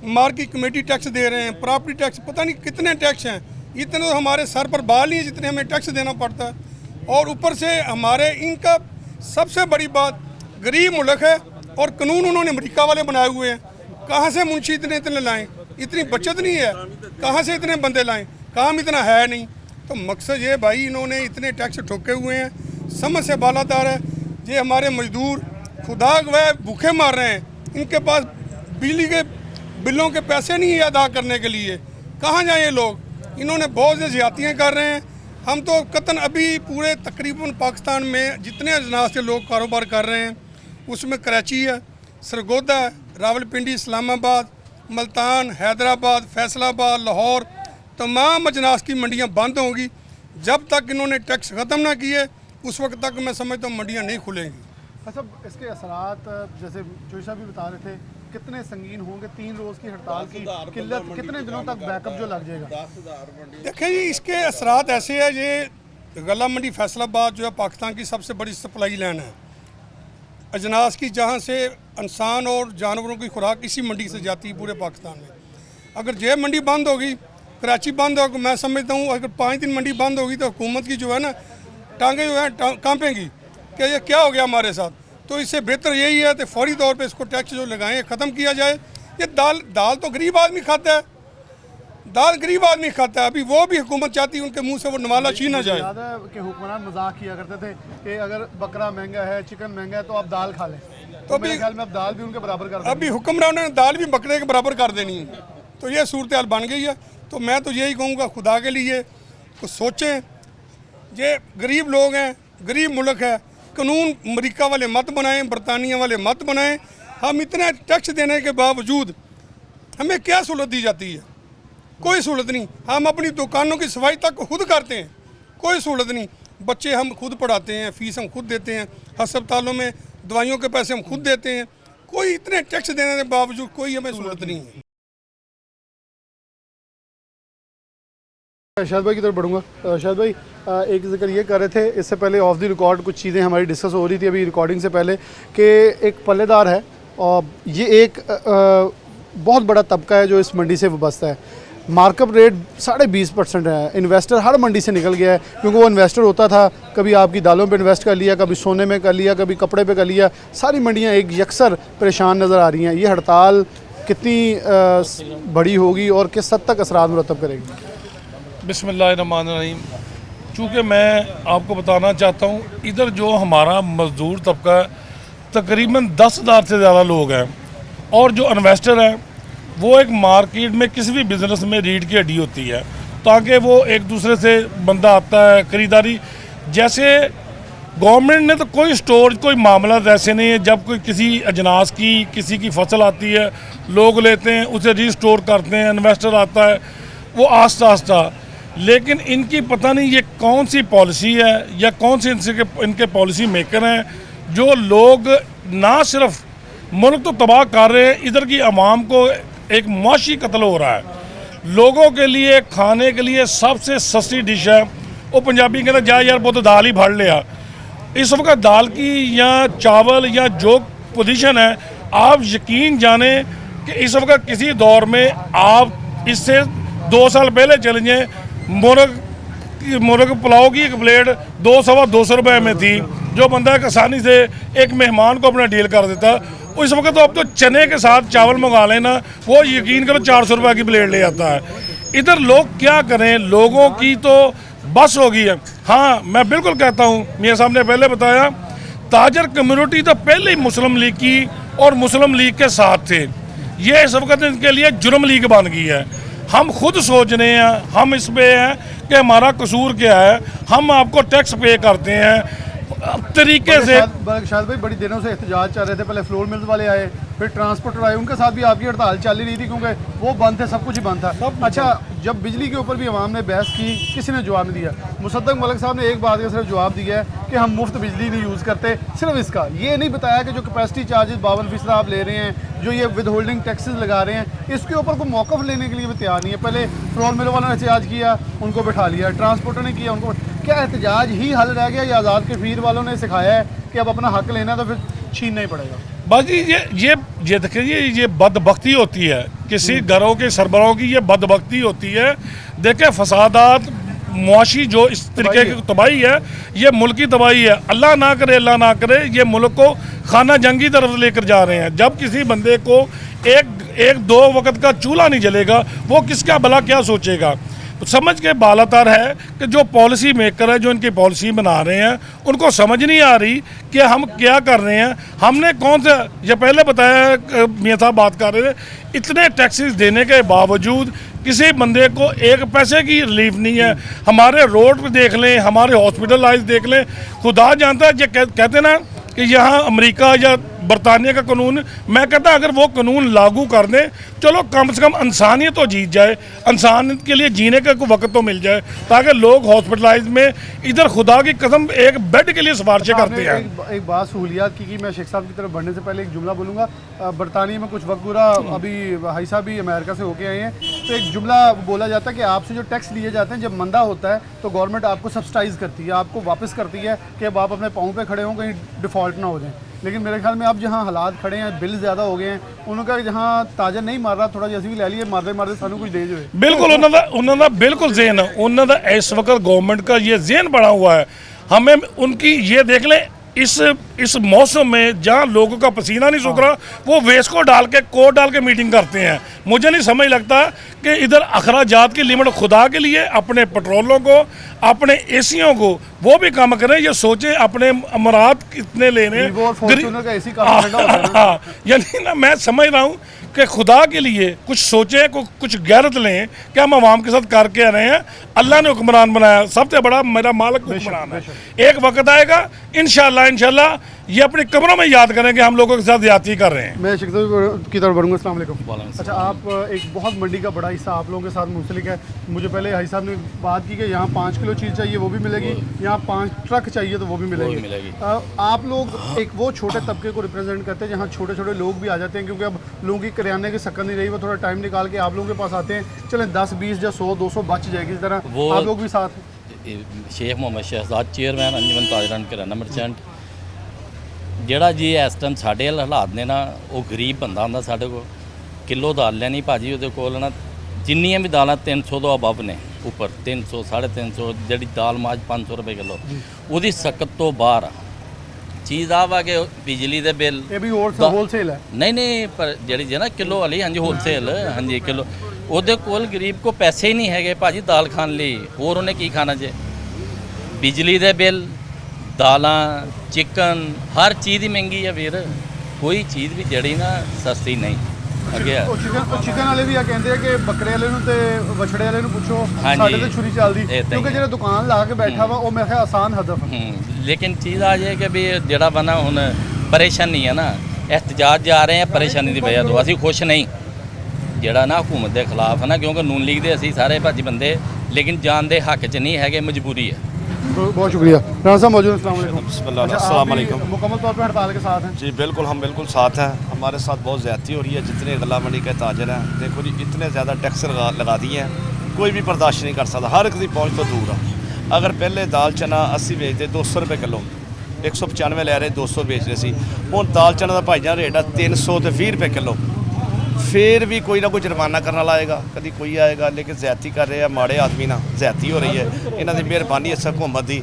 मार्केट कमेटी टैक्स दे रहे हैं, प्रॉपर्टी टैक्स, पता नहीं कितने टैक्स हैं। इतने तो हमारे सर पर बाल नहीं है जितने हमें टैक्स देना पड़ता है। और ऊपर से हमारे इनका सबसे बड़ी बात, गरीब मुल्क है और कानून उन्होंने अमेरिका वाले बनाए हुए हैं। कहाँ से मुंशी इतने लाएँ, इतनी बचत नहीं है, कहाँ से इतने बंदे लाएँ, काम इतना है नहीं। तो मकसद ये भाई इन्होंने इतने टैक्स ठोके हुए हैं, समझ से बालादार है। ये हमारे मजदूर खुदा गवाह भूखे मार रहे हैं, इनके पास बिजली के बिलों के पैसे नहीं है अदा करने के लिए, कहाँ जाएँ ये लोग। इन्होंने बहुत से ज़्यादतियाँ कर रहे हैं। हम तो कतन अभी पूरे तकरीबन पाकिस्तान में जितने अजनास से लोग कारोबार कर रहे हैं उसमें कराची है, सरगोदा है, रावलपिंडी, इस्लामाबाद, मुल्तान, हैदराबाद, फैसलाबाद, लाहौर, तमाम अजनास की मंडियाँ बंद होंगी। जब तक इन्होंने टैक्स ख़त्म ना किए उस वक्त तक मैं समझता हूँ मंडियाँ नहीं खुलेंगी। अच्छा, इसके असरात जैसे जोशी साहब भी बता रहे थे कितने संगीन होंगे, 3 रोज़ की हड़ताल की किल्लत, कितने दिनों तक बैकअप जो लग जाएगा? देखें जी, इसके असरात ऐसे है, ये गला मंडी फैसलाबाद जो है पाकिस्तान की सबसे बड़ी सप्लाई लाइन है अजनास की, जहाँ से इंसान और जानवरों की खुराक इसी मंडी से जाती है पूरे पाकिस्तान में। अगर ये मंडी बंद होगी, कराची बंद होगी, मैं समझता हूँ अगर 5 दिन मंडी बंद होगी तो हुकूमत की जो है ना टांगें जो है कांपेंगी कि ये क्या हो गया हमारे साथ। तो इससे बेहतर यही है कि फौरी तौर पे इसको टैक्स जो लगाएं ख़त्म किया जाए। ये दाल तो गरीब आदमी खाता है, दाल गरीब आदमी खाता है। अभी वो भी हुकूमत चाहती है उनके मुंह से वो नवाला छीना जाए। याद है कि हुक्मरान मजाक किया करते थे कि अगर बकरा महंगा है, चिकन महंगा है, तो आप दाल खा लें। तो मेरे ख्याल में अब दाल भी उनके बराबर कर देंगे। अभी हुक्मरानों ने दाल भी बकरे के बराबर कर देनी है। तो ये सूरत हाल बन गई है। तो मैं तो यही कहूँगा, खुदा के लिए कुछ सोचें। ये गरीब लोग हैं, गरीब मुल्क है, कानून अमेरिका वाले मत बनाएं, बरतानिया वाले मत बनाएं। हम इतना टैक्स देने के बावजूद हमें क्या सहूलत दी जाती है? कोई सहूलत नहीं। हम अपनी दुकानों की सफाई तक खुद करते हैं, कोई सहूलत नहीं। बच्चे हम खुद पढ़ाते हैं, फीस हम खुद देते हैं, अस्पतालों में दवाइयों के पैसे हम खुद देते हैं। कोई इतने टैक्स देने के बावजूद कोई हमें सहूलत नहीं है। शाहिद भाई की तरफ बढ़ूंगा। शाहिद भाई, एक जिक्र ये कर रहे थे इससे पहले ऑफ द रिकॉर्ड, कुछ चीज़ें हमारी डिस्कस हो रही थी अभी रिकॉर्डिंग से पहले, कि एक पल्लेदार है और ये एक बहुत बड़ा तबका है जो इस मंडी से वाबस्ता है। मार्कअप रेट 20.5% है। इन्वेस्टर हर मंडी से निकल गया है, क्योंकि वो इन्वेस्टर होता था, कभी आपकी दालों पे इन्वेस्ट कर लिया, कभी सोने में कर लिया, कभी कपड़े पे कर लिया। सारी मंडियाँ एक यकसर परेशान नज़र आ रही हैं। ये हड़ताल कितनी बड़ी होगी और किस हद तक असरात मुरतब करेगी? बिस्मिल्लाहिर्रहमानिर्रहीम। चूँकि मैं आपको बताना चाहता हूँ, इधर जो हमारा मज़दूर तबका है तकरीबन 10,000 से ज़्यादा लोग हैं, और जो इन्वेस्टर हैं वो एक मार्केट में किसी भी बिज़नेस में रीढ़ की हड्डी होती है, ताकि वो एक दूसरे से बंदा आता है खरीदारी। जैसे गवर्नमेंट ने तो कोई स्टोर, कोई मामला ऐसे नहीं है। जब कोई किसी अजनास की, किसी की फसल आती है, लोग लेते हैं, उसे रीस्टोर करते हैं, इन्वेस्टर आता है, वो आस्ता आस्ता। लेकिन इनकी पता नहीं ये कौन सी पॉलिसी है या कौन से इनके पॉलिसी मेकर हैं, जो लोग ना सिर्फ मुल्क तो तबाह कर रहे हैं, इधर की आवाम को एक मुआशी कत्ल हो रहा है। लोगों के लिए खाने के लिए सबसे सस्ती डिश है, वो पंजाबी कहते जा यार वो तो दाल ही फाड़ लिया। इस वक्त दाल की या चावल या जो पोजीशन है, आप यकीन जाने कि इस वक्त किसी दौर में आप इससे 2 साल पहले चले जाएँ, मुर्ग पुलाव की एक प्लेट 200-250 रुपये में थी, जो बंदा एक आसानी से एक मेहमान को अपना डील कर देता। इस वक्त तो अब तो चने के साथ चावल मंगा लेना, वो यकीन करो 400 रुपये की प्लेट ले आता है। इधर लोग क्या करें, लोगों की तो बस हो गई है। हाँ, मैं बिल्कुल कहता हूँ, मियाँ साहब ने पहले बताया, ताजर कम्युनिटी तो पहले ही मुस्लिम लीग की और मुस्लिम लीग के साथ थे। ये इस वक्त इनके लिए जुर्म लीग बन गई है। हम खुद सोच रहे हैं, हम इस पे हैं कि हमारा कसूर क्या है। हम आपको टैक्स पे करते हैं तरीके से। शायद भाई बड़ी दिनों से एहतजाज चल रहे थे, पहले फ्लोर मिल्स वाले आए, फिर ट्रांसपोर्टर आए, उनके साथ भी आपकी हड़ताल चल ही रही थी, क्योंकि वो बंद थे, सब कुछ ही बंद था। अच्छा, जब बिजली के ऊपर भी अवाम ने बहस की, किसी ने जवाब नहीं दिया। मुसद्दक मलिक साहब ने एक बात का सिर्फ जवाब दिया है कि हम मुफ्त बिजली नहीं यूज़ करते। सिर्फ इसका ये नहीं बताया कि जो कैपेसिटी चार्जेस 52% आप ले रहे हैं, जो ये विद होल्डिंग टैक्सेस लगा रहे हैं, इसके ऊपर कोई मौक़िफ़ लेने के लिए भी तैयार नहीं है। पहले फ्लोर मिल वालों ने एहतजाज किया, उनको बैठा लिया, ट्रांसपोर्टर ने किया, उनको। क्या एहतजाज ही हल रह गया, या आज़ाद कश्मीर वालों ने सिखाया है कि अब अपना हक लेना तो फिर छीनना ही पड़ेगा? बस जी ये देखिए, ये बदबख्ती होती है किसी घरों के सरबराहों की, ये बदबख्ती होती है। देखें, फसादात, मुआशी जो इस तरीके की तबाही है, ये मुल्क की तबाही है। अल्लाह ना करे ये मुल्क को खाना जंग की तरफ लेकर जा रहे हैं। जब किसी बंदे को एक 2 वक्त का चूल्हा नहीं जलेगा, वो किसका भला क्या सोचेगा? तो समझ के बालातर है कि जो पॉलिसी मेकर है, जो इनकी पॉलिसी बना रहे हैं, उनको समझ नहीं आ रही कि हम क्या कर रहे हैं। हमने कौन सा, ये पहले बताया, मियाँ साहब बात कर रहे थे, इतने टैक्सेस देने के बावजूद किसी बंदे को 1 पैसे की रिलीफ नहीं है। हमारे रोड पे देख लें, हमारे हॉस्पिटलाइज देख लें, खुदा जानता है। ये कहते ना कि यहाँ अमेरिका या बरतानिया का कानून, मैं कहता अगर वो कानून लागू कर दें, चलो कम से कम इंसानियत तो जीत जाए, इंसानियत के लिए जीने का कोई वक्त तो मिल जाए, ताकि लोग हॉस्पिटलाइज में इधर खुदा की कसम एक बेड के लिए सिफारिशें करते हैं। एक बात सहूलियात की मैं शेख साहब की तरफ बढ़ने से पहले एक जुमला बोलूँगा। बरतानिया में कुछ वक्त गुरा, अभी हाई साहब भी अमेरिका से होके आए हैं, तो एक जुमला बोला जाता है कि आपसे जो टैक्स लिए जाते हैं, जब मंदा होता है तो गवर्नमेंट आपको सब्सिडाइज करती है, आपको वापस करती है कि अब आप अपने पाँव पे खड़े हों, कहीं डिफ़ॉल्ट ना हो जाए। लेकिन मेरे ख्याल में अब जहाँ हालात खड़े हैं, बिल ज़्यादा हो गए हैं, उनका जहाँ ताजर नहीं मार रहा, थोड़ा जैसे भी ले लिए, मारते सानू कुछ दे जो। बिल्कुल उन्होंने बिल्कुल ज़हन, उन्होंने इस वक्त गवर्नमेंट का ये ज़हन बढ़ा हुआ है। हमें उनकी ये देख लें, इस मौसम में जहाँ लोगों का पसीना नहीं सूख रहा, वो वेस्ट को डाल के कोट डाल के मीटिंग करते हैं। मुझे नहीं समझ लगता कि इधर अखराजात की लिमिट खुदा के लिए, अपने पेट्रोलों को, अपने एसियों को वो भी कम करें। ये सोचें अपने अमरात कितने लेने, यानी ना मैं समझ रहा हूँ कि खुदा के लिए कुछ सोचें, कुछ गैरत लें कि हम आवाम के साथ करके आ रहे हैं। अल्लाह ने हुक्मरान बनाया, सबसे बड़ा मेरा मालिक हुक्मरान है। एक वक्त आएगा इंशाल्लाह ये अपनी कब्रों में याद करेंगे हम लोगों के साथ ज्यादती कर रहे हैं। मैं शिक्षक की तरफ बढ़ूंगा। अस्सलाम वालेकुम। अच्छा, आप एक बहुत मंडी का बड़ा हिस्सा आप लोगों के साथ मुंसलिक है। मुझे पहले हाई साहब ने बात की कि यहाँ 5 किलो चीज़ चाहिए वो भी मिलेगी, यहाँ 5 ट्रक चाहिए तो वो भी मिलेगी। आप लोग एक वो छोटे तबके को रिप्रेजेंट करते हैं जहाँ छोटे छोटे लोग भी आ जाते हैं, क्योंकि अब लोगों की करियाने की शक्ल नहीं रही, वो थोड़ा टाइम निकाल के आप लोगों के पास आते हैं। चलें 10, 20 या 100, 200 बच जाएगी, इस तरह आप लोग भी साथ। शेख मोहम्मद शहजाद चेयरमैन अंजुमन ताजरान किराना मर्चेंट। ਜਿਹੜਾ ਜੀ ਇਸ ਟਾਈਮ ਸਾਡੇ ਹਾਲਾਤ ਨੇ ਨਾ, ਉਹ ਗਰੀਬ ਬੰਦਾ ਹੁੰਦਾ ਸਾਡੇ ਕੋਲ ਕਿਲੋ ਦਾਲ ਲੈਣੀ ਭਾਜੀ, ਉਹਦੇ ਕੋਲ ਨਾ ਜਿੰਨੀਆਂ ਵੀ ਦਾਲਾਂ 300 ਤੋਂ ਅਬਵ ਨੇ, ਉੱਪਰ 300, 350, ਜਿਹੜੀ ਦਾਲ ਮਾਜ 500 ਰੁਪਏ ਕਿਲੋ, ਉਹਦੀ ਸਕਤ ਤੋਂ ਬਾਹਰ ਚੀਜ਼ ਆ ਵਾ ਕਿ ਬਿਜਲੀ ਦੇ ਬਿੱਲ ਇਹ ਵੀ ਹੋਲਸੇਲ ਹੈ। ਨਹੀਂ ਪਰ ਜਿਹੜੀ ਜੇ ਨਾ ਕਿਲੋ ਵਾਲੀ, ਹਾਂਜੀ ਹੋਲਸੇਲ, ਹਾਂਜੀ ਕਿਲੋ, ਉਹਦੇ ਕੋਲ ਗਰੀਬ ਕੋ ਪੈਸੇ ਹੀ ਨਹੀਂ ਹੈਗੇ ਭਾਜੀ ਦਾਲ ਖਾਣ ਲਈ, ਹੋਰ ਉਹਨੇ ਕੀ ਖਾਣਾ ਜੇ। ਬਿਜਲੀ ਦੇ ਬਿੱਲ, दालां, चिकन, हर चीज़ ही महंगी है वीर, कोई चीज़ भी जड़ी ना सस्ती नहीं अगे। चिकन वाले भी कहते हैं कि बकरे वाले ते बछड़े वाले पुछो, साडे ते छुरी चलदी, क्योंकि जो दुकान ला के बैठा वा वो मेरे ख्याल आसान हदफ। लेकिन चीज़ आ जाए कि भी जड़ा बना हुण परेशानी है ना, एहतजाज जा रहे हैं परेशानी की वजह तो, असीं खुश नहीं जड़ा ना हुकूमत के खिलाफ है ना, क्योंकि नून लीग दे असीं सारे भाजी बंदे, लेकिन जान दे हक च नहीं है, मजबूरी है। बहुत शुक्रिया। राणा साहब मौजूद। अस्सलाम वालेकुम। मुकम्मल तौर पर हड़ताल के साथ हैं? जी बिल्कुल, हम बिल्कुल साथ हैं। हमारे साथ बहुत ज़्यादती हो रही है। जितने गला मंडी के ताजर हैं, देखो जी इतने ज़्यादा टैक्स लगा दिए हैं, कोई भी बर्दाश्त नहीं कर सकता, हर एक की पहुँच तो दूर है। अगर पहले दाल चना 80 बेचते 200 रुपये किलो, 195 लै रहे 200 बेच रहे सी, हुण दाल चना का भाईजान रेट है 320 रुपये किलो। फिर भी कोई ना कोई जुर्माना करने वाला आएगा, कभी कोई आएगा, लेकिन ज्यादती कर रहे हैं माड़े आदमी ना, ज्यादती हो रही है। इन्हों की मेहरबानी इस हुकूमत की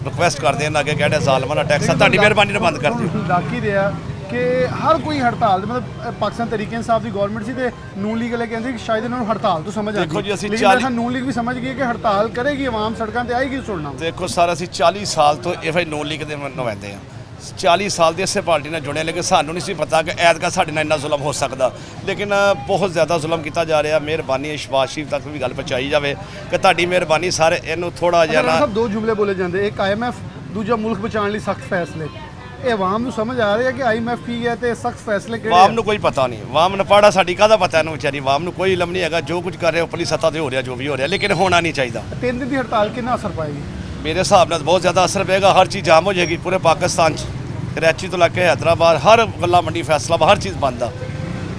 रिक्वेस्ट करते हैं, अगे कहते जालमा ना टैक्स ताड़ी मेहरबानी बंद कर दिओ। लग ही रहा कि हर कोई हड़ताल, मतलब पाकिस्तान तरीके इंसाफ की गवर्नमेंट सी ते नून लीग वाले कहते कि शायद इन्होंने हड़ताल तो समझ आ गई, लेकिन नून लीग भी समझ गई कि हड़ताल करेगी आवाम सड़कों पर आएगी सुनना। देखो सर, असी 40 साल तो ये नून लीग के नुमाइंदे हैं, 40 साल की इस पार्टी ने जुड़े, लेकिन सानू नहीं पता कि ऐतका साढ़े नाल इन्ना जुल्म हो सकता, लेकिन बहुत ज़्यादा जुल्म किया जा रहा। मेहरबानी शहबाज शरीफ तक भी गल पहुँचाई जाए कि तुहाडी मेहरबानी सारे इनू थोड़ा जिहा ना। दो जुमले बोले जाते, एक IMF, दूजा मुल्क बचाने लिए सख्त फैसले। ये आवाम समझ आ रही है कि IMF की है तो सख्त फैसले आवाम नू कोई पता नहीं, आवाम ने पढ़ा साड़ी का पता है बेचारी, आवाम नू कोई इलम नहीं है, जो कुछ कर रहे उपरली सतह से हो रहा, जो भी हो रहा, लेकिन होना नहीं चाहिए। 3 दिन की हड़ताल कितना असर पाएगी? मेरे हिसाब से बहुत ज़्यादा असर पेगा, हर चीज़ जाम हो जाएगी पूरे पाकिस्तान, कराची तो लैके हैदराबाद, हर गला मंडी फैसलाबाद, हर चीज़ बंद है।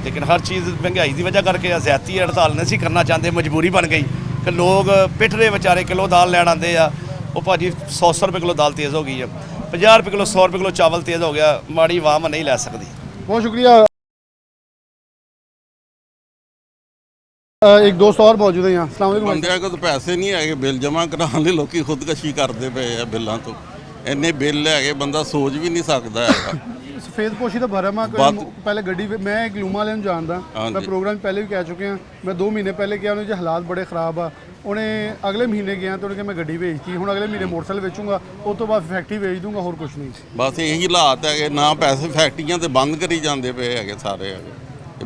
लेकिन हर चीज़ महंगाई की वजह करके ज्यादती हड़ताल नहीं करना चाहते, मजबूरी बन गई कि लोग पिट रहे बेचारे, किलो दाल लैन आते हैं, वो भाजी 100 रुपये किलो दाल तेज़ हो गई है, 50 रुपये किलो 100 रुपये किलो चावल तेज़ हो गया, माड़ी आवाम नहीं लै सकती। बहुत शुक्रिया। एक दोस्त और मौजूद है यहाँ। अस्सलाम वालेकुम। बंदियां को तो पैसे नहीं है, बिल जमा कराने लोग खुदकशी करते पे है, बिलों तो इन्ने बिल है बंदा सोच भी नहीं सकता है। सफेद पोशी तो भरम है, पहले गड्डी मैं एक लूमा वाले जानता, मैं प्रोग्राम पहले भी कह चुके हैं, मैं 2 महीने पहले गया, उन्हें हालात बड़े ख़राब आ, उन्हें अगले महीने गया तो उन्हें मैं गड्डी भेजती, हूँ अगले महीने मोटरसाइकिल बेचूंगा, उस तो बाद फैक्ट्री भेज दूंगा, और कुछ नहीं। बस यही हालात है, ना पैसे फैक्ट्रियां तो बंद करी जाते पे है सारे,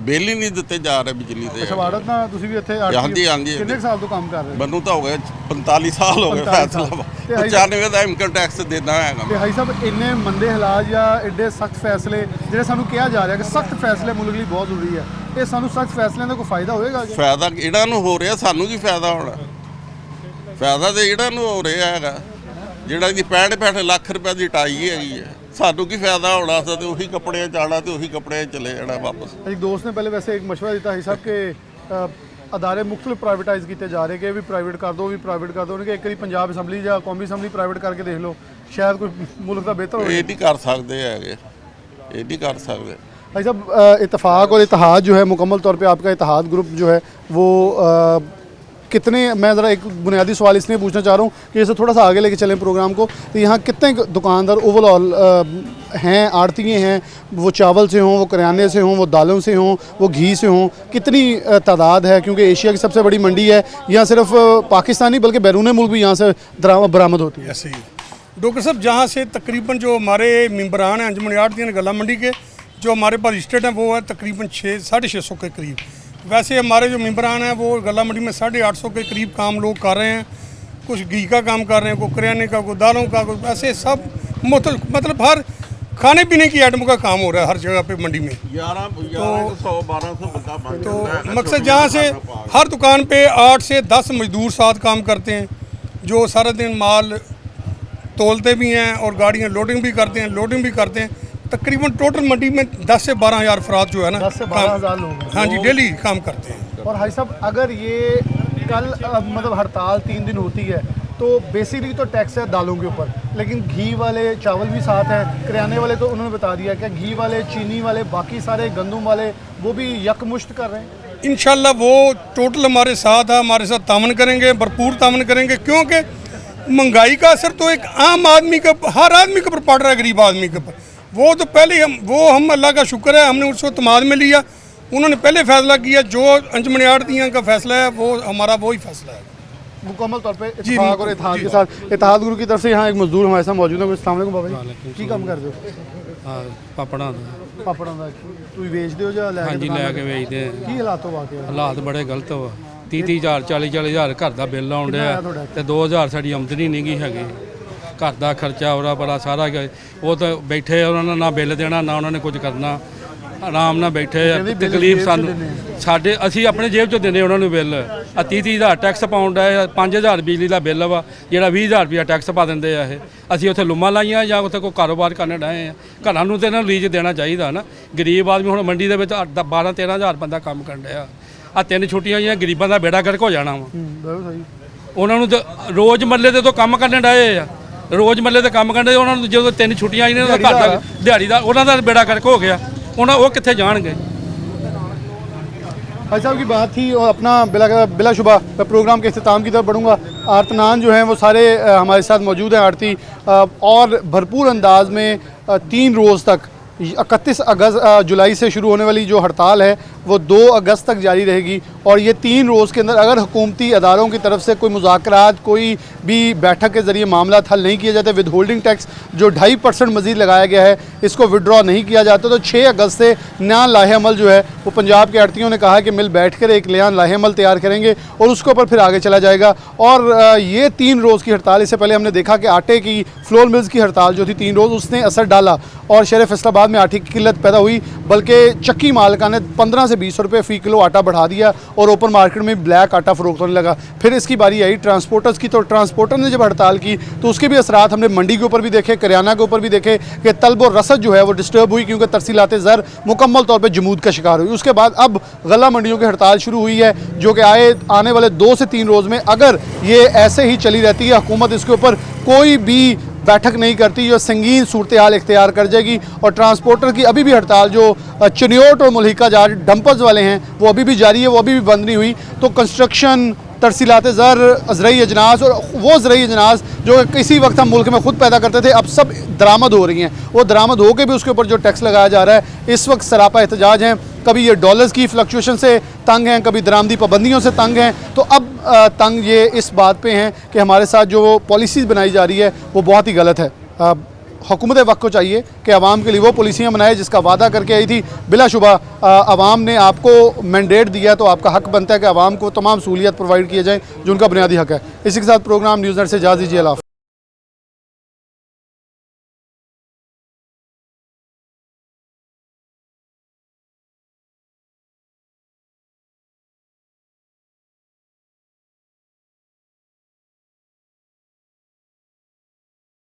बिल ही नहीं दिते जा रहे बिजली के। अच्छा भारत ना तुसीं भी इत्थे हाँ जी कितने साल तो काम कर रहे? मैनू तो हो गए 45 साल हो गए, फैसला 95 का इनकम टैक्स देना है। भाई साहब इन्ने मंदे हालात या एडे सख्त फैसले जिहड़े सानू कहा जा रहा है कि सख्त फैसले मुल्क लिए बहुत जरूरी है, ये सानू सख्त फैसलों का कोई फायदा होएगा? फायदा इहड़ा नूं हो रहा, सानू की फायदा होना? फायदा तो इहड़ा नूं हो रहा है जिहड़ा कि 65 लाख रुपए की टाई हैगी है, सानू की फायदा होना था, तो उही कपड़े चाड़ा तो उही कपड़े चले जाना वापस। एक दोस्त ने पहले वैसे एक मशवरा दिता है साहब के अदारे मुख्तलिफ प्राइवेटाइज किए जा रहे कि भी प्राइवेट कर दो, भी प्राइवेट कर दो, उन्हें एक बारी पंजाब असैम्बली या कौमी असैम्बली प्राइवेट करके देख लो, शायद कोई मुल्क का बेहतर हो। ये नहीं कर सकते है, ये नहीं कर सकते भाई साहब। इत्तेफाक और इत्तेहाद जो है, मुकम्मल तौर पे आपका इत्तेहाद ग्रुप जो है वो कितने, मैं ज़रा एक बुनियादी सवाल इसलिए पूछना चाह रहा हूँ कि जैसे थोड़ा सा आगे लेके चलें प्रोग्राम को, तो यहाँ कितने दुकानदार ओवरऑल हैं, आड़तिये हैं, वो चावल से हों, वो करियाने से हों, वो दालों से हों, वो घी से हों, कितनी तादाद है? क्योंकि एशिया की सबसे बड़ी मंडी है, यहाँ सिर्फ पाकिस्तानी बल्कि बैरून मुल्क भी यहाँ से बरामद होती है। ऐसे ही डॉक्टर साहब, जहाँ से तकरीबन जो हमारे मेम्बरान हैं अंजुमन आड़तिया गला मंडी के, जो हमारे पास स्टेट हैं वो है तकरीबन 600-650 के करीब। वैसे हमारे जो मेम्बरान हैं वो गला मंडी में 850 के करीब काम लोग कर रहे हैं। कुछ घी का काम कर रहे हैं, कोई करियाने का, कोई दालों का, कोई ऐसे सब मतलब हर खाने पीने की आइटम का काम हो रहा है हर जगह पे मंडी में। 1100-1200 तो मकसद जहाँ से हर दुकान पे 8 से 10 मजदूर साथ काम करते हैं, जो सारा दिन माल तोलते भी हैं और गाड़ियाँ लोडिंग भी करते हैं, लोडिंग भी करते हैं। तकरीबन टोटल मंडी में 10 से 12 हज़ार अफराद जो है ना 10 से 12 हज़ार लोग, हाँ जी, डेली काम करते हैं। और भाई साहब, अगर ये कल मतलब हड़ताल 3 दिन होती है तो बेसिकली तो टैक्स है दालों के ऊपर, लेकिन घी वाले चावल भी साथ हैं, करियाने वाले तो उन्होंने बता दिया कि घी वाले, चीनी वाले, बाकी सारे गंदम वाले वो भी यकमुश्त कर रहे हैं। इंशाल्लाह वो टोटल हमारे साथ है, हमारे साथ तामन करेंगे, भरपूर तामन करेंगे, क्योंकि महंगाई का असर तो एक आम आदमी का, हर आदमी के ऊपर पड़ रहा है, गरीब आदमी के ऊपर। वो तो पहले हम अल्लाह का शुक्र है, हमने उसको तमाद में लिया, उन्होंने पहले फैसला किया, जो अंजुमन आड़तिया का फैसला है वो हमारा वही फैसला है मुकम्मल तौर पे इत्तेफाक और इत्तेहाद के साथ। इत्तेहाद गुरु की तरफ से यहाँ एक मजदूर हमारे साथ मौजूद है। अस्सलाम वालेकुम बाबा जी, की काम करते हो? ਪਾਪੜਾਂ ਪਾਪੜਾਂ ਦਾ ਤੁਸੀਂ ਵੇਚਦੇ ਹੋ ਜਾਂ ਲੈ ਕੇ? ਹਾਂਜੀ, ਲੈ ਕੇ ਵੇਚਦੇ ਆ। ਕੀ ਹਾਲਾਤ ਹੋ ਵਾਕੇ? ਹਾਲਾਤ ਬੜੇ ਗਲਤ ਵਾ। 30-30 ਹਜ਼ਾਰ 40-40 ਘਰ ਦਾ ਬਿੱਲ ਆਉਂਦੇ ਆ ਤੇ 2000 ਸਾਡੀ ਆਮਦਨੀ ਨਹੀਂ ਗਈ ਹੈਗੀ। ਘਰ ਦਾ ਖਰਚਾ ਉਹਦਾ ਬੜਾ ਸਾਰਾ, ਉਹ ਤਾਂ ਬੈਠੇ ਉਹਨਾਂ ਨੇ ਨਾ ਬਿੱਲ ਦੇਣਾ ਨਾ ਉਹਨਾਂ ਨੇ ਕੁਝ ਕਰਨਾ, ਆਰਾਮ ਨਾਲ ਬੈਠੇ ਆ। ਤਕਲੀਫ ਸਾਨੂੰ ਸਾਡੇ, ਅਸੀਂ ਆਪਣੇ ਜੇਬ ਚੋਂ ਦਿੰਦੇ ਉਹਨਾਂ ਨੂੰ ਬਿੱਲ। 30-30 ਹਜ਼ਾਰ ਟੈਕਸ ਪਾਉਂਦਾ ਹੈ, 5000 ਬਿਜਲੀ ਦਾ ਬਿੱਲ ਵਾ, ਜਿਹੜਾ 20000 ਰੁਪਇਆ ਟੈਕਸ ਪਾ ਦਿੰਦੇ ਆ ਇਹ। ਅਸੀਂ ਉੱਥੇ ਲੁੰਮਾਂ ਲਾਈਆਂ ਜਾਂ ਉੱਥੇ ਕੋਈ ਕਾਰੋਬਾਰ ਕਰਨ ਡਏ ਆ। ਘਰਾਂ ਨੂੰ ਤਾਂ ਇਹਨਾਂ ਨੂੰ ਲੀਜ਼ ਦੇਣਾ ਚਾਹੀਦਾ ਨਾ। ਗਰੀਬ ਆਦਮੀ ਹੁਣ ਮੰਡੀ ਦੇ ਵਿੱਚ 12-13 ਹਜ਼ਾਰ ਬੰਦਾ ਕੰਮ ਕਰਨ ਡਿਆ। ਆ 3 ਛੁੱਟੀਆਂ ਜਾਂ ਗਰੀਬਾਂ ਦਾ ਬੇੜਾ ਗਰਕ ਹੋ ਜਾਣਾ ਵਾ। ਉਹਨਾਂ ਨੂੰ ਰੋਜ਼ ਮੱਲੇ ਦੇ ਤੋਂ ਕੰਮ ਕਰਨ ਡਏ ਆ, ਰੋਜ਼ ਮੱਲੇ ਤੇ ਕੰਮ ਕਰਨ। ਉਹਨਾਂ ਨੂੰ ਜਦੋਂ 3 ਛੁੱਟੀਆਂ ਆਈਆਂ ਘਰ ਦਾ ਦਿਹਾੜੀ ਦਾ ਉਹਨਾਂ ਦਾ ਬੇੜਾ ਗਰਕ ਹੋ ਗਿਆ। वो कितने जाएंगे? भाई साहब की बात थी और अपना बिलाशुबा प्रोग्राम के अख्ताम की तरफ बढ़ूँगा। आर्तनान जो हैं वो सारे हमारे साथ मौजूद हैं, आरती, और भरपूर अंदाज में 3 रोज़ तक 31 जुलाई से शुरू होने वाली जो हड़ताल है वो 2 अगस्त तक जारी रहेगी। और ये 3 रोज़ के अंदर अगर हुकूमती अदारों की तरफ से कोई मुज़ाकरात, कोई भी बैठक के ज़रिए मामला हल नहीं किया जाता, विद होल्डिंग टैक्स जो 2.5% मज़ीद लगाया गया है इसको विड्रॉ नहीं किया जाता, तो 6 अगस्त से नया लाहेअमल जो है वो पंजाब के आड़तियों ने कहा है कि मिल बैठ कर एक नया लाहेअमल तैयार करेंगे और उसके ऊपर फिर आगे चला जाएगा। और ये 3 रोज़ की हड़ताल, इससे पहले हमने देखा कि आटे की फ्लोर मिल्स की हड़ताल जो थी 3 रोज़, उसने असर डाला और शहर फैसलाबाद में आटे की किल्लत पैदा हुई, बल्कि चक्की मालिका ने 15 से 20 रुपये फ़ी किलो आटा बढ़ा दिया और ओपन मार्केट में ब्लैक आटा फ़रोख्त होने लगा। फिर इसकी बारी आई ट्रांसपोर्टर्स की, तो ट्रांसपोर्टर ने जब हड़ताल की तो उसके भी असरात हमने मंडी के ऊपर भी देखे, करियाना के ऊपर भी देखे कि तलब और रसद जो है वो डिस्टर्ब हुई, क्योंकि तरसीलात ज़र मुकम्मल तौर पर जमूद का शिकार हुई। उसके बाद अब गला मंडियों की हड़ताल शुरू हुई है, जो कि आने वाले 2 से 3 रोज़ में अगर ये ऐसे ही चली रहती है, हुकूमत इसके ऊपर कोई भी बैठक नहीं करती, जो संगीन सूरत हाल इख्तियार कर जाएगी। और ट्रांसपोर्टर की अभी भी हड़ताल जो चिन्योट और मुल्हिका जार डंपर्स वाले हैं वो अभी भी जारी है, वो अभी भी बंद नहीं हुई। तो कंस्ट्रक्शन, तरसीलात ज़र, ज़रई अजनास और वो ज़रई अजनास जो किसी वक्त हम मुल्क में ख़ुद पैदा करते थे अब सब दरामद हो रही हैं। वो दरामद हो के भी उसके ऊपर जो टैक्स लगाया जा रहा है इस वक्त सरापा एहतजाज हैं। कभी ये डॉलर्स की फ्लक्चुएशन से तंग हैं, कभी दरामदी पाबंदियों से तंग हैं। तो अब तंग ये इस बात पे हैं कि हमारे साथ जो पॉलिसीज़ बनाई जा रही है वो बहुत ही गलत है। हुकूमत वक्त को चाहिए कि आवाम के लिए वो पॉलिसियाँ बनाए जिसका वादा करके आई थी। बिलाशुबा आवाम ने आपको मैंडेट दिया तो आपका हक बनता है कि आवाम को तमाम सहूलियत प्रोवाइड किए जाएँ जो उनका बुनियादी हक है। इसी के साथ प्रोग्राम न्यूज़ नेट से इजाज़त दीजिए। अल्लाह।